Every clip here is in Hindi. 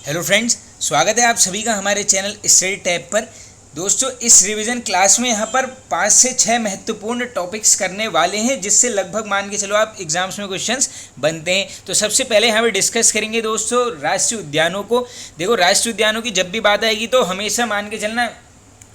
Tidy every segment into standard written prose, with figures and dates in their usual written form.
हेलो फ्रेंड्स, स्वागत है आप सभी का हमारे चैनल स्टडी टैब पर। दोस्तों, इस रिवीजन क्लास में यहाँ पर 5 से 6 महत्वपूर्ण टॉपिक्स करने वाले हैं, जिससे लगभग मान के चलो आप एग्जाम्स में क्वेश्चंस बनते हैं। तो सबसे पहले यहाँ पर डिस्कस करेंगे दोस्तों राष्ट्रीय उद्यानों को। देखो, राष्ट्रीय उद्यानों की जब भी बात आएगी तो हमेशा मान के चलना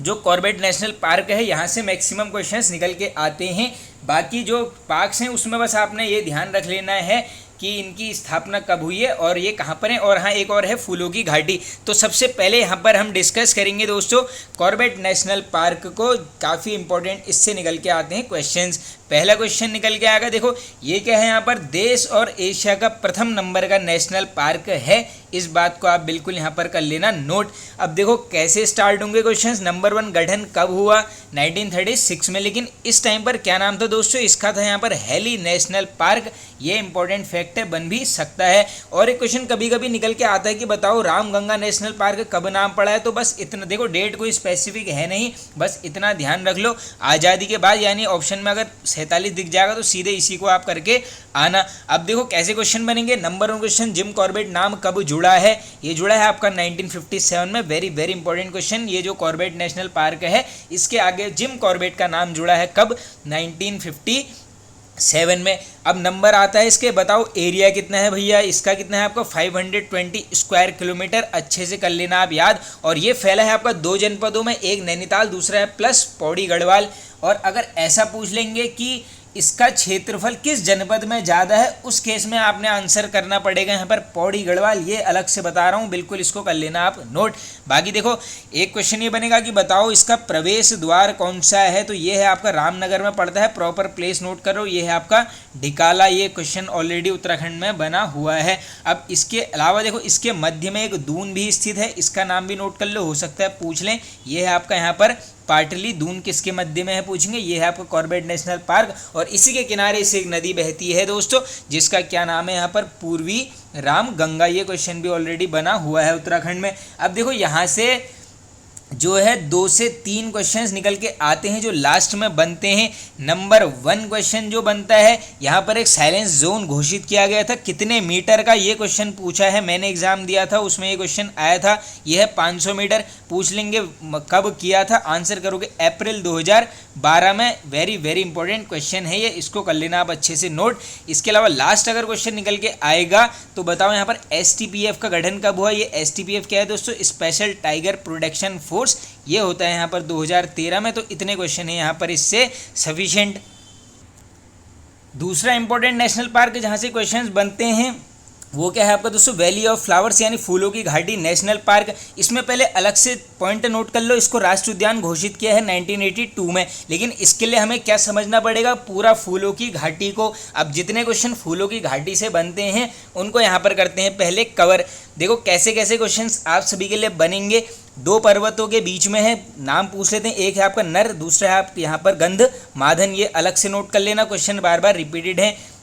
जो कॉर्बेट नेशनल पार्क है यहाँ से मैक्सिमम क्वेश्चंस निकल के आते हैं। बाकी जो पार्क्स हैं उसमें बस आपने ये ध्यान रख लेना है कि इनकी स्थापना कब हुई है और ये कहाँ पर है। और हाँ, एक और है फूलों की घाटी। तो सबसे पहले यहाँ पर हम डिस्कस करेंगे दोस्तों कॉर्बेट नेशनल पार्क को। काफ़ी इंपॉर्टेंट इससे निकल के आते हैं क्वेश्चंस। पहला क्वेश्चन निकल के आएगा। देखो, ये क्या है, यहाँ पर देश और एशिया का प्रथम नंबर का नेशनल पार्क है। इस बात को आप बिल्कुल यहाँ पर कर लेना नोट। अब देखो कैसे स्टार्ट होंगे क्वेश्चंस। नंबर 1, गठन कब हुआ? 1936 में। लेकिन इस टाइम पर क्या नाम था दोस्तों? इसका था यहाँ पर हैली नेशनल पार्क। ये इंपॉर्टेंट फैक्ट है, बन भी सकता है। और एक क्वेश्चन कभी कभी निकल के आता है कि बताओ रामगंगा नेशनल पार्क कब नाम पड़ा है। तो बस इतना देखो, डेट कोई स्पेसिफिक है नहीं, बस इतना ध्यान रख लो। आज़ादी के बाद, यानी ऑप्शन में अगर 47 दिख जाएगा तो सीधे इसी को आप करके आना। अब देखो कैसे क्वेश्चन बनेंगे। नंबर 1 क्वेश्चन, जिम कॉर्बेट नाम कब जुड़ा है? ये जुड़ा है आपका 1957 में। Very very important question. ये जो कॉर्बेट नेशनल पार्क है इसके आगे जिम कॉर्बेट का नाम जुड़ा है कब? 1957 में। अब नंबर आता है इसके, बताओ एरिया कितना है भैया? इसका कितना है आपका? 520 स्क्वायर किलोमीटर। अच्छे से कर लेना आप याद। और ये फैला है आपका 2 जनपदों में, एक नैनीताल, दूसरा है प्लस पौड़ी गढ़वाल। और अगर ऐसा पूछ लेंगे कि इसका क्षेत्रफल किस जनपद में ज़्यादा है, उस केस में आपने आंसर करना पड़ेगा यहाँ पर पौड़ी गढ़वाल। ये अलग से बता रहा हूँ, बिल्कुल इसको कर लेना आप नोट। बाकी देखो, एक क्वेश्चन ये बनेगा कि बताओ इसका प्रवेश द्वार कौन सा है? तो ये है आपका रामनगर में पड़ता है। प्रॉपर प्लेस नोट करो, ये है आपका ढिकाला। ये क्वेश्चन ऑलरेडी उत्तराखंड में बना हुआ है। अब इसके अलावा देखो, इसके मध्य में एक दून भी स्थित है, इसका नाम भी नोट कर लो, हो सकता है पूछ लें। ये है आपका यहाँ पर पाटली। दून किसके मध्य में है पूछेंगे। ये है आपका कॉर्बेट नेशनल पार्क। और इसी के किनारे से एक नदी बहती है दोस्तों, जिसका क्या नाम है यहाँ पर? पूर्वी रामगंगा। ये क्वेश्चन भी ऑलरेडी बना हुआ है उत्तराखंड में। अब देखो यहाँ से जो है 2 से 3 क्वेश्चंस निकल के आते हैं जो लास्ट में बनते हैं। नंबर 1 क्वेश्चन जो बनता है, यहाँ पर एक साइलेंस जोन घोषित किया गया था, कितने मीटर का? ये क्वेश्चन पूछा है, मैंने एग्जाम दिया था उसमें ये क्वेश्चन आया था। ये है 500 मीटर। पूछ लेंगे कब किया था, आंसर करोगे अप्रैल 2012 में। वेरी वेरी इंपॉर्टेंट क्वेश्चन है ये, इसको कर लेना आप अच्छे से नोट। इसके अलावा लास्ट अगर क्वेश्चन निकल के आएगा तो बताओ यहाँ पर STPF का गठन कब हुआ? ये STPF क्या है दोस्तों? Special tiger protection force. ये होता है यहाँ पर 2013 में। तो इतने क्वेश्चन है यहाँ पर इससे सफिशिएंट। दूसरा इंपॉर्टेंट नेशनल पार्क जहाँ से क्वेश्चंस बनते हैं वो क्या है आपका दोस्तों? वैली ऑफ फ्लावर्स यानी फूलों की घाटी नेशनल पार्क। इसमें पहले अलग से पॉइंट नोट कर लो, इसको राष्ट्रीय उद्यान घोषित किया है 1982 में। लेकिन इसके लिए हमें क्या समझना पड़ेगा? पूरा फूलों की घाटी को। अब जितने क्वेश्चन फूलों की घाटी से बनते हैं उनको यहाँ पर करते हैं पहले कवर। देखो कैसे कैसे क्वेश्चंस आप सभी के लिए बनेंगे। 2 पर्वतों के बीच में है, नाम पूछ लेते हैं। एक है आपका नर, दूसरा है आप यहाँ पर गंध मादन। ये अलग से नोट कर लेना, क्वेश्चन बार बार रिपीटेड है।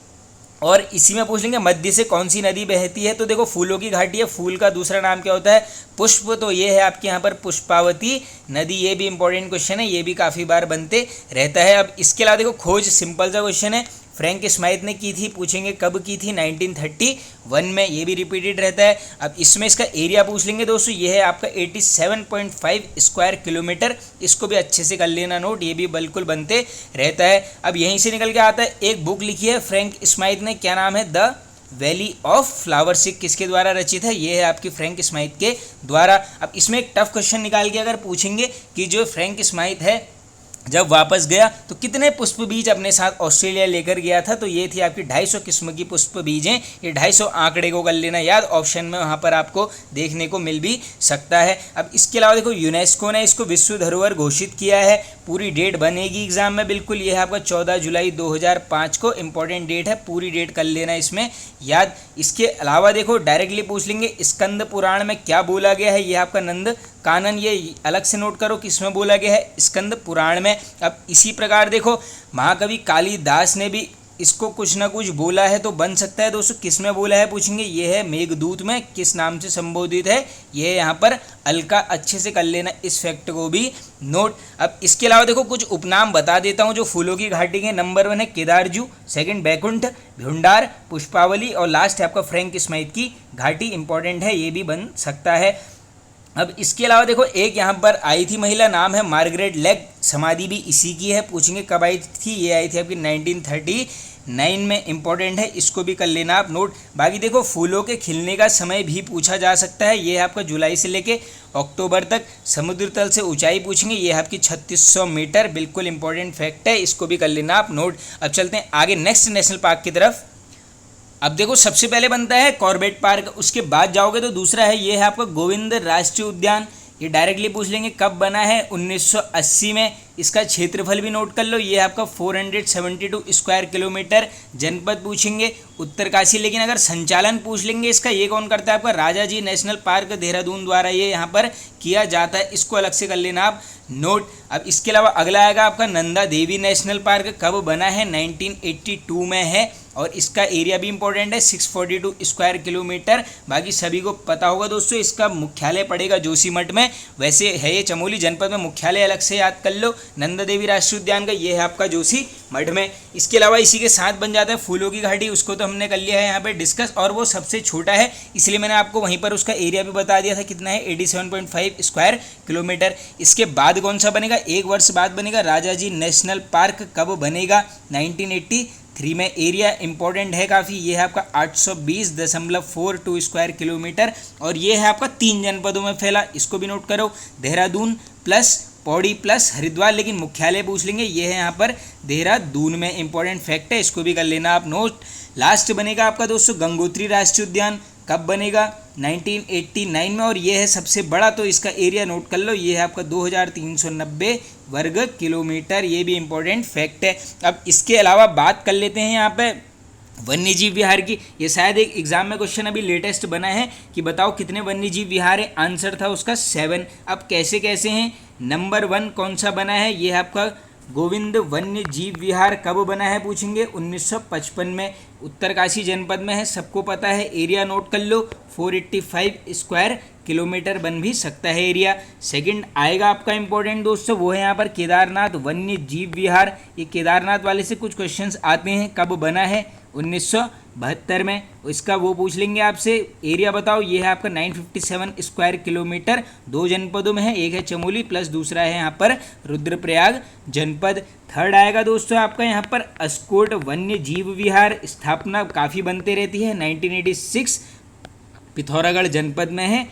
और इसी में पूछ लेंगे मध्य से कौन सी नदी बहती है? तो देखो फूलों की घाटी है, फूल का दूसरा नाम क्या होता है? पुष्प। तो ये है आपके यहाँ पर पुष्पावती नदी। ये भी इंपॉर्टेंट क्वेश्चन है, ये भी काफ़ी बार बनते रहता है। अब इसके अलावा देखो खोज, सिंपल सा क्वेश्चन है, फ्रैंक स्माइथ ने की थी। पूछेंगे कब की थी? 1931 में। ये भी रिपीटेड रहता है। अब इसमें इसका एरिया पूछ लेंगे दोस्तों, ये है आपका 87.5 स्क्वायर किलोमीटर। इसको भी अच्छे से कर लेना नोट, ये भी बिल्कुल बनते रहता है। अब यहीं से निकल के आता है, एक बुक लिखी है फ्रैंक स्माइथ ने, क्या नाम है? The valley of flowers. किसके द्वारा रचित है? ये है आपकी फ्रैंक स्माइथ के द्वारा। अब इसमें एक टफ क्वेश्चन निकाल के अगर पूछेंगे कि जो फ्रैंक स्माइथ है जब वापस गया तो कितने पुष्प बीज अपने साथ ऑस्ट्रेलिया लेकर गया था? तो ये थी आपकी 250 किस्म की पुष्प बीज हैं। ये 250 आंकड़े को कर लेना याद, ऑप्शन में वहाँ पर आपको देखने को मिल भी सकता है। अब इसके अलावा देखो यूनेस्को ने इसको विश्व धरोहर घोषित किया है। पूरी डेट बनेगी एग्जाम में बिल्कुल। ये है आपका 14 जुलाई 2005 को, इंपॉर्टेंट डेट है, पूरी डेट कर लेना इसमें याद। इसके अलावा देखो डायरेक्टली पूछ लेंगे स्कंद पुराण में क्या बोला गया है? ये आपका नंद कानन। ये अलग से नोट करो किसमें बोला गया है? स्कंद पुराण में। अब इसी प्रकार देखो महाकवि कालिदास ने भी इसको कुछ ना कुछ बोला है तो बन सकता है दोस्तों। किस में बोला है पूछेंगे, ये है मेघदूत में। किस नाम से संबोधित है, ये है यहाँ पर अलका। अच्छे से कर लेना इस फैक्ट को भी नोट। अब इसके अलावा देखो कुछ उपनाम बता देता हूँ जो फूलों की घाटी के। नंबर 1 है केदारजू, सेकंड बैकुंठ, भ्युंडार, पुष्पावली और लास्ट है आपका फ्रैंक स्माइथ की घाटी। इंपॉर्टेंट है, ये भी बन सकता है। अब इसके अलावा देखो एक यहाँ पर आई थी महिला, नाम है मार्गरेट लेग, समाधि भी इसी की है। पूछेंगे कब आई थी, ये आई थी आपकी 1939 में। इंपॉर्टेंट है, इसको भी कर लेना आप नोट। बाकी देखो फूलों के खिलने का समय भी पूछा जा सकता है, ये है आपका जुलाई से लेके अक्टूबर तक। समुद्र तल से ऊंचाई पूछेंगे, ये है आपकी 3600 मीटर। बिल्कुल इंपॉर्टेंट फैक्ट है, इसको भी कर लेना आप नोट। अब चलते हैं आगे नेक्स्ट नेशनल पार्क की तरफ। अब देखो सबसे पहले बनता है कॉर्बेट पार्क, उसके बाद जाओगे तो दूसरा है, ये है आपका गोविंद राष्ट्रीय उद्यान। ये डायरेक्टली पूछ लेंगे कब बना है, 1980 में। इसका क्षेत्रफल भी नोट कर लो, ये है आपका 472 स्क्वायर किलोमीटर। जनपद पूछेंगे उत्तरकाशी। लेकिन अगर संचालन पूछ लेंगे इसका, ये कौन करता है, आपका राजा जी नेशनल पार्क देहरादून द्वारा ये यहाँ पर किया जाता है। इसको अलग से कर लेना आप नोट। अब इसके अलावा अगला आएगा आपका नंदा देवी नेशनल पार्क। कब बना है, 1982 में है। और इसका एरिया भी इंपॉर्टेंट है, 642 स्क्वायर किलोमीटर। बाकी सभी को पता होगा दोस्तों, इसका मुख्यालय पड़ेगा जोशीमठ में। वैसे है ये चमोली जनपद में, मुख्यालय अलग से याद कर लो नंदा देवी राष्ट्रीय उद्यान का, ये है आपका जोशीमठ में। इसके अलावा इसी के साथ बन जाता है फूलों की घाटी, उसको तो हमने कर लिया है यहाँ पे डिस्कस। और वो सबसे छोटा है, इसलिए मैंने आपको वहीं पर उसका एरिया भी बता दिया था कितना है, 87.5 स्क्वायर किलोमीटर। इसके बाद कौन सा बनेगा, एक वर्ष बाद बनेगा राजा जी नेशनल पार्क। कब बनेगा, 1983 में। एरिया इंपॉर्टेंट है काफ़ी, ये है आपका 820.42 स्क्वायर किलोमीटर। और ये है आपका 3 जनपदों में फैला, इसको भी नोट करो, देहरादून प्लस पौड़ी प्लस हरिद्वार। लेकिन मुख्यालय पूछ लेंगे, ये है यहाँ पर देहरादून में। इंपॉर्टेंट फैक्ट है, इसको भी कर लेना आप नोट। लास्ट बनेगा आपका दोस्तों गंगोत्री राष्ट्रीय उद्यान। कब बनेगा, 1989 में। और ये है सबसे बड़ा, तो इसका एरिया नोट कर लो, ये है आपका 2390 वर्ग किलोमीटर। ये भी इंपॉर्टेंट फैक्ट है। अब इसके अलावा बात कर लेते हैं यहाँ पे वन्यजीव विहार की। ये शायद एक एग्जाम में क्वेश्चन अभी लेटेस्ट बना है कि बताओ कितने वन्यजीव विहार है। आंसर था उसका 7। अब कैसे कैसे हैं, नंबर 1 कौन सा बना है, ये है आपका गोविंद वन्य जीव विहार। कब बना है पूछेंगे, 1955 में। उत्तरकाशी जनपद में है, सबको पता है। एरिया नोट कर लो, 485 स्क्वायर किलोमीटर बन भी सकता है एरिया। सेकंड आएगा आपका इंपॉर्टेंट दोस्तों, वो है यहाँ पर केदारनाथ वन्य जीव विहार। ये केदारनाथ वाले से कुछ क्वेश्चंस आते हैं। कब बना है, 1972 में। इसका वो पूछ लेंगे आपसे, एरिया बताओ। ये है आपका 957 स्क्वायर किलोमीटर। 2 जनपदों में है, एक है चमोली प्लस दूसरा है यहाँ पर रुद्रप्रयाग जनपद। थर्ड आएगा दोस्तों आपका यहाँ पर अस्कोट वन्य जीव विहार। स्थापना काफ़ी बनते रहती है, 1986 पिथौरागढ़ जनपद में है।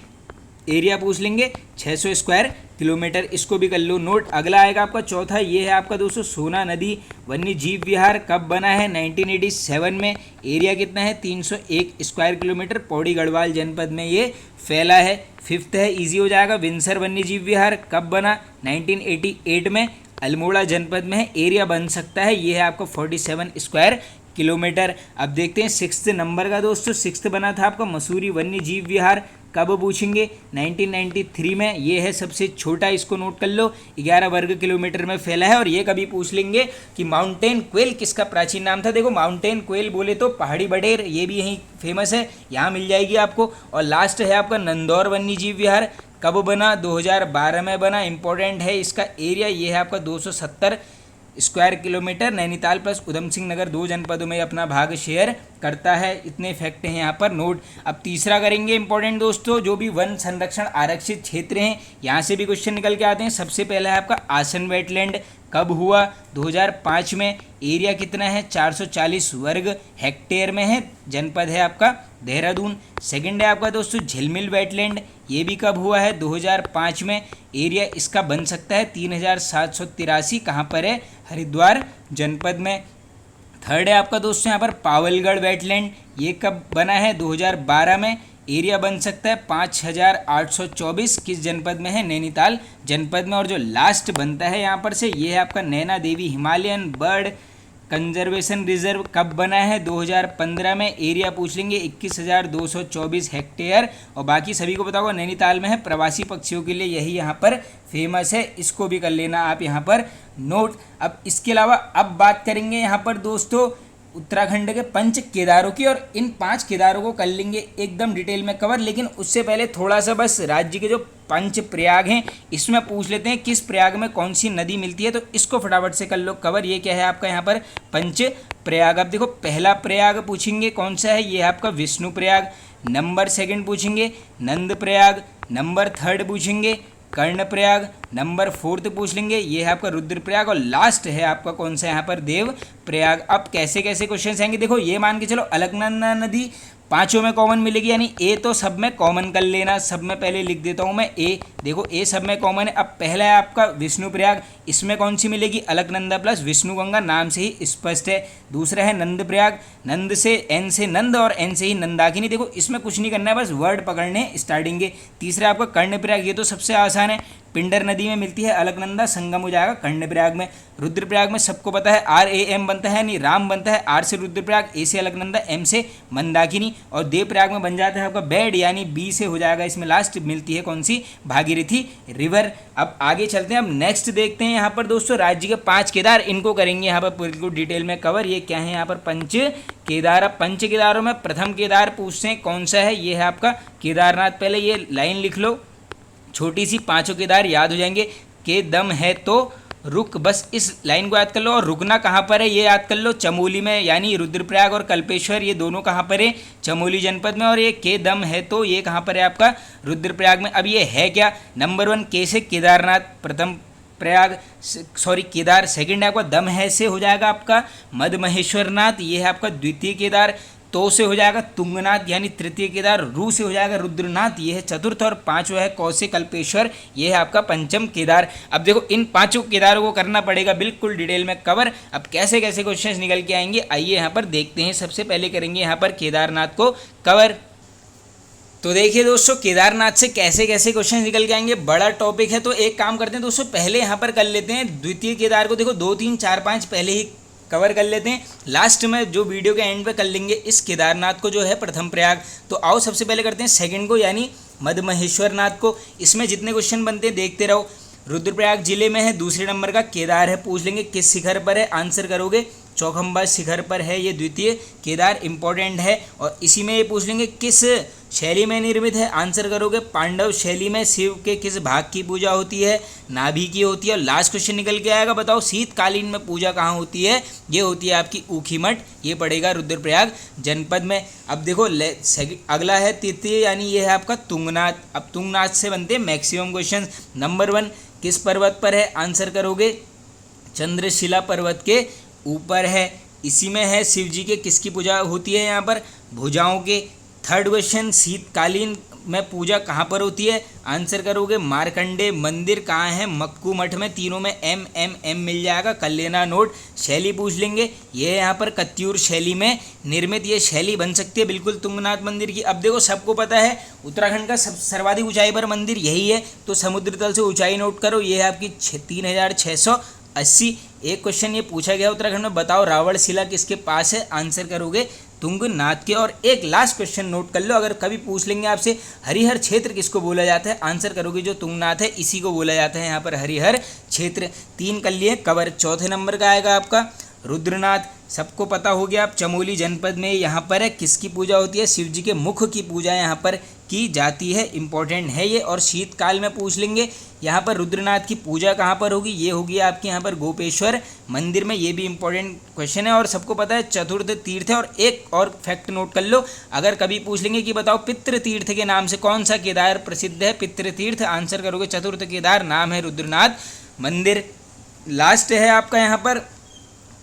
एरिया पूछ लेंगे 600 स्क्वायर किलोमीटर, इसको भी कर लो नोट। अगला आएगा आपका चौथा, ये है आपका दोस्तों सोना नदी वन्य जीव विहार। कब बना है, 1987 में। एरिया कितना है, 301 स्क्वायर किलोमीटर। पौड़ी गढ़वाल जनपद में ये फैला है। फिफ्थ है, इजी हो जाएगा, विंसर वन्य जीव विहार। कब बना, 1988 में। अल्मोड़ा जनपद में है। एरिया बन सकता है, ये है आपका 47 स्क्वायर किलोमीटर। अब देखते हैं 6th नंबर का दोस्तों। 6th बना था आपका मसूरी वन्य जीव विहार। कब पूछेंगे, 1993 में। ये है सबसे छोटा, इसको नोट कर लो, 11 वर्ग किलोमीटर में फैला है। और ये कभी पूछ लेंगे कि माउंटेन क्वेल किसका प्राचीन नाम था। देखो माउंटेन क्वेल बोले तो पहाड़ी बटेर, ये भी यहीं फेमस है, यहाँ मिल जाएगी आपको। और लास्ट है आपका नंदौर वन्य जीव विहार। कब बना, 2012 में बना। इंपॉर्टेंट है इसका एरिया, ये है आपका 270 square kilometre. Nainital plus Udham Singh Nagar 2 जनपदों में अपना भाग शेयर करता है। इतने फैक्ट हैं यहाँ पर नोट। अब तीसरा करेंगे इंपॉर्टेंट दोस्तों, जो भी वन संरक्षण आरक्षित क्षेत्र हैं, यहाँ से भी क्वेश्चन निकल के आते हैं। सबसे पहला है आपका आसन वेटलैंड। कब हुआ, 2005 में। एरिया कितना है, 440 वर्ग हेक्टेयर में है। जनपद है आपका देहरादून। सेकंड है आपका दोस्तों झिलमिल वेटलैंड। ये भी कब हुआ है, 2005 में। एरिया इसका बन सकता है 3783। कहाँ पर है, हरिद्वार जनपद में। थर्ड है आपका दोस्तों यहाँ पर पावलगढ़ वेटलैंड। ये कब बना है, 2012 में। एरिया बन सकता है 5824। किस जनपद में है, नैनीताल जनपद में। और जो लास्ट बनता है यहाँ पर से, ये है आपका Naina Devi Himalayan bird conservation reserve. कब बना है, 2015 में। एरिया पूछ लेंगे 21,224 हेक्टेयर। और बाकी सभी को पता होगा नैनीताल में है, प्रवासी पक्षियों के लिए यही यहाँ पर फेमस है। इसको भी कर लेना आप यहाँ पर नोट। अब इसके अलावा अब बात करेंगे यहाँ पर दोस्तों उत्तराखंड के पंच केदारों की, और इन 5 केदारों को कर लेंगे एकदम डिटेल में कवर। लेकिन उससे पहले थोड़ा सा बस राज्य के जो पंच प्रयाग हैं इसमें पूछ लेते हैं किस प्रयाग में कौन सी नदी मिलती है, तो इसको फटाफट से कर लो कवर। ये क्या है आपका यहाँ पर पंच प्रयाग। अब देखो पहला प्रयाग पूछेंगे कौन सा है, ये है आपका विष्णु प्रयाग। नंबर सेकंड पूछेंगे नंद प्रयाग। नंबर थर्ड पूछेंगे कर्ण प्रयाग। नंबर फोर्थ पूछ लेंगे ये है आपका रुद्र प्रयाग। और लास्ट है आपका कौन सा यहाँ पर देव प्रयाग। अब कैसे कैसे क्वेश्चन आएंगे देखो, ये मान के चलो अलकनंदा नदी 5 में कॉमन मिलेगी, यानी ए तो सब में कॉमन कर लेना। सब में पहले लिख देता हूँ मैं ए, देखो ए सब में कॉमन है। अब पहला है आपका विष्णु प्रयाग, इसमें कौन सी मिलेगी अलकनंदा प्लस विष्णु गंगा, नाम से ही स्पष्ट है। दूसरा है नंद प्रयाग, नंद से एन से नंद और एन से ही नंदाकिनी, देखो इसमें कुछ नहीं करना है, बस वर्ड पकड़ने स्टार्टिंग के। तीसरा आपका कर्ण प्रयाग, ये तो सबसे आसान है, पिंडर नदी में मिलती है अलकनंदा, संगम हो जाएगा कर्णप्रयाग में। रुद्रप्रयाग में सबको पता है RAM बनता है, यानी राम बनता है, R से रुद्रप्रयाग, A से अलकनंदा, M से मंदाकिनी। और देवप्रयाग में बन जाता है आपका बेड, यानी B से हो जाएगा, इसमें लास्ट मिलती है कौन सी भागीरथी रिवर। अब आगे चलते हैं, अब नेक्स्ट देखते हैं यहाँ पर दोस्तों राज्य के 5 केदार, इनको करेंगे यहाँ पर बिल्कुल डिटेल में कवर। ये क्या है यहाँ पर पंच केदार। अब पंच केदारों में प्रथम केदार पूछते हैं कौन सा है, ये है आपका केदारनाथ। पहले ये लाइन लिख लो छोटी सी, 5 केदार याद हो जाएंगे। के दम है तो रुक, बस इस लाइन को याद कर लो। और रुकना कहाँ पर है ये याद कर लो, चमोली में, यानी रुद्रप्रयाग और कल्पेश्वर ये दोनों कहाँ पर है, चमोली जनपद में। और ये के दम है तो ये कहाँ पर है आपका रुद्रप्रयाग में। अब ये है क्या, नंबर 1 के से केदारनाथ प्रथम प्रयाग, सॉरी केदार। सेकंड है आपका दम है से हो जाएगा आपका मदमहेश्वरनाथ, ये है आपका द्वितीय केदार। तो से हो जाएगा तुंगनाथ यानी तृतीय केदार। रू से हो जाएगा रुद्रनाथ, ये है चतुर्थ। और 5वां है कौ से कल्पेश्वर, ये है आपका पंचम केदार। अब देखो इन 5 केदारों को करना पड़ेगा बिल्कुल डिटेल में कवर। अब कैसे कैसे क्वेश्चंस निकल के आएंगे आइए यहाँ पर देखते हैं। सबसे पहले करेंगे यहाँ पर केदारनाथ को कवर। तो देखिए दोस्तों केदारनाथ से कैसे कैसे क्वेश्चन निकल के आएंगे, बड़ा टॉपिक है। तो एक काम करते हैं दोस्तों, पहले यहाँ पर कर लेते हैं द्वितीय केदार को। देखो 2 3 4 5 पहले ही कवर कर लेते हैं, लास्ट में जो वीडियो के एंड पे कर लेंगे इस केदारनाथ को जो है प्रथम प्रयाग। तो आओ सबसे पहले करते हैं सेकंड को, यानी मदमहेश्वरनाथ को। इसमें जितने क्वेश्चन बनते हैं देखते रहो। रुद्रप्रयाग जिले में है, दूसरे नंबर का केदार है, पूछ लेंगे किस शिखर पर है, आंसर करोगे चौखंबा शिखर पर है ये द्वितीय केदार, इंपॉर्टेंट है। और इसी में ये पूछ लेंगे किस शैली में निर्मित है, आंसर करोगे पांडव शैली में। शिव के किस भाग की पूजा होती है, नाभि की होती है। और लास्ट क्वेश्चन निकल के आएगा, बताओ शीतकालीन में पूजा कहाँ होती है, ये होती है आपकी ऊखीमठ, ये पड़ेगा रुद्रप्रयाग जनपद में। अब देखो अगला है तृतीय, यानी ये है आपका तुंगनाथ। अब तुंगनाथ से बनते हैं मैक्सिमम क्वेश्चन। नंबर 1 किस पर्वत पर है, आंसर करोगे चंद्रशिला पर्वत के ऊपर है। इसी में है शिव जी के किसकी पूजा होती है, यहाँ पर भुजाओं के। थर्ड क्वेश्चन शीतकालीन में पूजा कहाँ पर होती है, आंसर करोगे मार्कंडे मंदिर कहाँ है, मक्कू मठ में। तीनों में M मिल जाएगा, कर लेना नोट। शैली पूछ लेंगे, ये है यहाँ पर कत्यूर शैली में निर्मित ये शैली बन सकती है बिल्कुल तुंगनाथ मंदिर की। अब देखो सबको पता है उत्तराखंड का सर्वाधिक ऊंचाई पर मंदिर यही है, तो समुद्र तल से ऊंचाई नोट करो, ये है आपकी 3680। एक क्वेश्चन ये पूछा गया उत्तराखंड में, बताओ रावण शिला किसके पास है, आंसर करोगे तुंगनाथ के। और एक लास्ट क्वेश्चन नोट कर लो, अगर कभी पूछ लेंगे आपसे हरिहर क्षेत्र किसको बोला जाता है, आंसर करोगे जो तुंगनाथ है इसी को बोला जाता है यहाँ पर हरिहर क्षेत्र। 3 कर लिए कवर। चौथे नंबर का आएगा आपका रुद्रनाथ, सबको पता हो गया। आप चमोली जनपद में यहाँ पर है, किसकी पूजा होती है, शिव जी के मुख की पूजा यहाँ पर की जाती है, इंपॉर्टेंट है ये। और शीतकाल में पूछ लेंगे यहाँ पर रुद्रनाथ की पूजा कहाँ पर होगी, ये होगी आपके यहाँ पर गोपेश्वर मंदिर में, ये भी इंपॉर्टेंट क्वेश्चन है। और सबको पता है चतुर्थ तीर्थ है। और एक और फैक्ट नोट कर लो, अगर कभी पूछ लेंगे कि बताओ पितृ तीर्थ के नाम से कौन सा केदार प्रसिद्ध है, पितृ तीर्थ, आंसर करोगे चतुर्थ केदार, नाम है रुद्रनाथ मंदिर। लास्ट है आपका यहाँ पर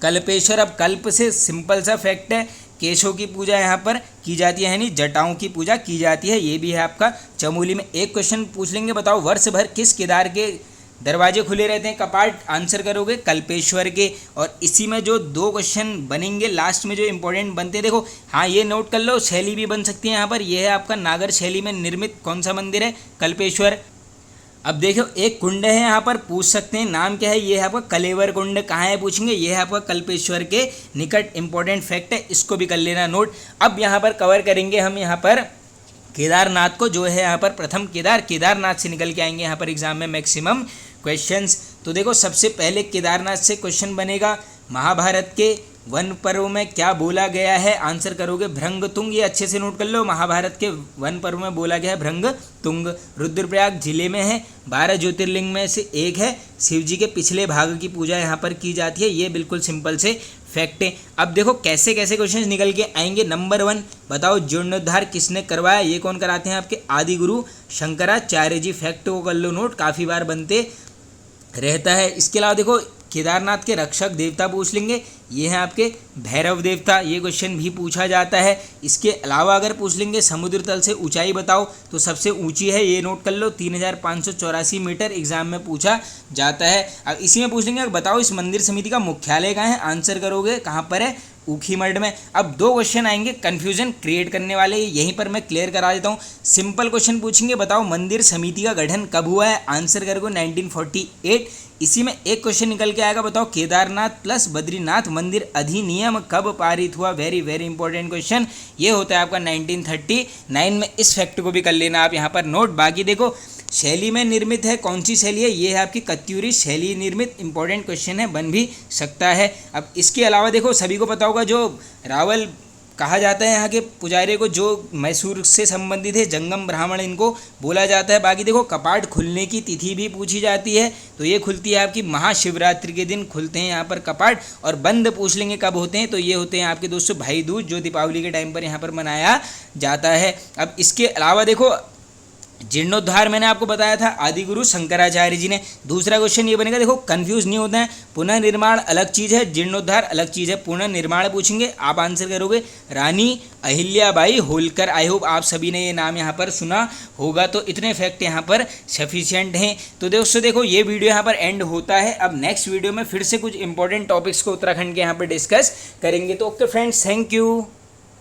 कल्पेश्वर। अब कल्प से सिंपल सा फैक्ट है, केशों की पूजा यहाँ पर की जाती है, यानी जटाओं की पूजा की जाती है, ये भी है आपका चमोली में। एक क्वेश्चन पूछ लेंगे, बताओ वर्ष भर किस केदार के दरवाजे खुले रहते हैं, कपाट, आंसर करोगे कल्पेश्वर के। और इसी में जो 2 क्वेश्चन बनेंगे लास्ट में जो इंपॉर्टेंट बनते हैं, देखो हाँ ये नोट कर लो, शैली भी बन सकती है यहाँ पर, यह है आपका नागर शैली में निर्मित कौन सा मंदिर है, कल्पेश्वर। अब देखो एक कुंड है यहाँ पर, पूछ सकते हैं नाम क्या है, ये है आपका कलेवर कुंड, कहाँ है पूछेंगे, ये है आपका कल्पेश्वर के निकट, इंपॉर्टेंट फैक्ट है, इसको भी कर लेना नोट। अब यहाँ पर कवर करेंगे हम यहाँ पर केदारनाथ को, जो है यहाँ पर प्रथम केदारनाथ से निकल के आएंगे यहाँ पर एग्जाम में मैक्सिमम क्वेश्चंस। तो देखो सबसे पहले केदारनाथ से क्वेश्चन बनेगा, महाभारत के वन पर्व में क्या बोला गया है, आंसर करोगे भृंगतुंग। ये अच्छे से नोट कर लो, महाभारत के वन पर्व में बोला गया है भृंगतुंग। रुद्रप्रयाग जिले में है, 12 ज्योतिर्लिंग में से एक है, शिव जी के पिछले भाग की पूजा यहाँ पर की जाती है। ये बिल्कुल सिंपल से फैक्ट है। अब देखो कैसे कैसे क्वेश्चन निकल के आएंगे। नंबर 1 बताओ जीर्णोद्धार किसने करवाया, ये कौन कराते हैं आपके आदि गुरु शंकराचार्य जी। फैक्ट को कर लो नोट, काफ़ी बार बनते रहता है। इसके अलावा देखो केदारनाथ के रक्षक देवता पूछ लेंगे, ये हैं आपके भैरव देवता, ये क्वेश्चन भी पूछा जाता है। इसके अलावा अगर पूछ लेंगे समुद्र तल से ऊंचाई बताओ, तो सबसे ऊंची है, ये नोट कर लो 3584 मीटर, एग्जाम में पूछा जाता है। अब इसी में पूछ लेंगे बताओ इस मंदिर समिति का मुख्यालय कहाँ है, आंसर करोगे कहाँ पर है, ऊखीमठ में। अब 2 क्वेश्चन आएंगे कन्फ्यूजन क्रिएट करने वाले, यहीं पर मैं क्लियर करा देता हूँ। सिंपल क्वेश्चन पूछेंगे बताओ मंदिर समिति का गठन कब हुआ है, आंसर करोगे 1948। इसी में एक क्वेश्चन निकल के आएगा बताओ केदारनाथ प्लस बद्रीनाथ मंदिर अधिनियम कब पारित हुआ, वेरी वेरी इंपॉर्टेंट क्वेश्चन, ये होता है आपका 1939 में। इस फैक्ट को भी कर लेना आप यहाँ पर नोट। बाकी देखो शैली में निर्मित है, कौन सी शैली है, ये है आपकी कत्यूरी शैली निर्मित, इंपॉर्टेंट क्वेश्चन है, बन भी सकता है। अब इसके अलावा देखो सभी को पता होगा जो रावल कहा जाता है यहाँ के पुजारी को, जो मैसूर से संबंधित है, जंगम ब्राह्मण इनको बोला जाता है। बाकी देखो कपाट खुलने की तिथि भी पूछी जाती है, तो ये खुलती है आपकी महाशिवरात्रि के दिन खुलते हैं यहाँ पर कपाट। और बंद पूछ लेंगे कब होते हैं, तो ये होते हैं आपके दोस्तों भाई दूज, जो दीपावली के टाइम पर यहाँ पर मनाया जाता है। अब इसके अलावा देखो जीर्णोद्धार मैंने आपको बताया था आदि गुरु शंकराचार्य जी ने। दूसरा क्वेश्चन ये बनेगा, देखो कंफ्यूज नहीं होता है, पुनर्निर्माण अलग चीज़ है, जीर्णोद्धार अलग चीज़ है। पुनर्निर्माण पूछेंगे आप आंसर करोगे रानी अहिल्याबाई होलकर। आई होप आप सभी ने ये नाम यहाँ पर सुना होगा। तो इतने फैक्ट यहाँ पर सफिशिएंट हैं। तो दोस्तों देखो ये वीडियो यहाँ पर एंड होता है। अब नेक्स्ट वीडियो में फिर से कुछ इंपॉर्टेंट टॉपिक्स को उत्तराखंड के यहाँ पर डिस्कस करेंगे। तो ओके फ्रेंड्स, थैंक यू।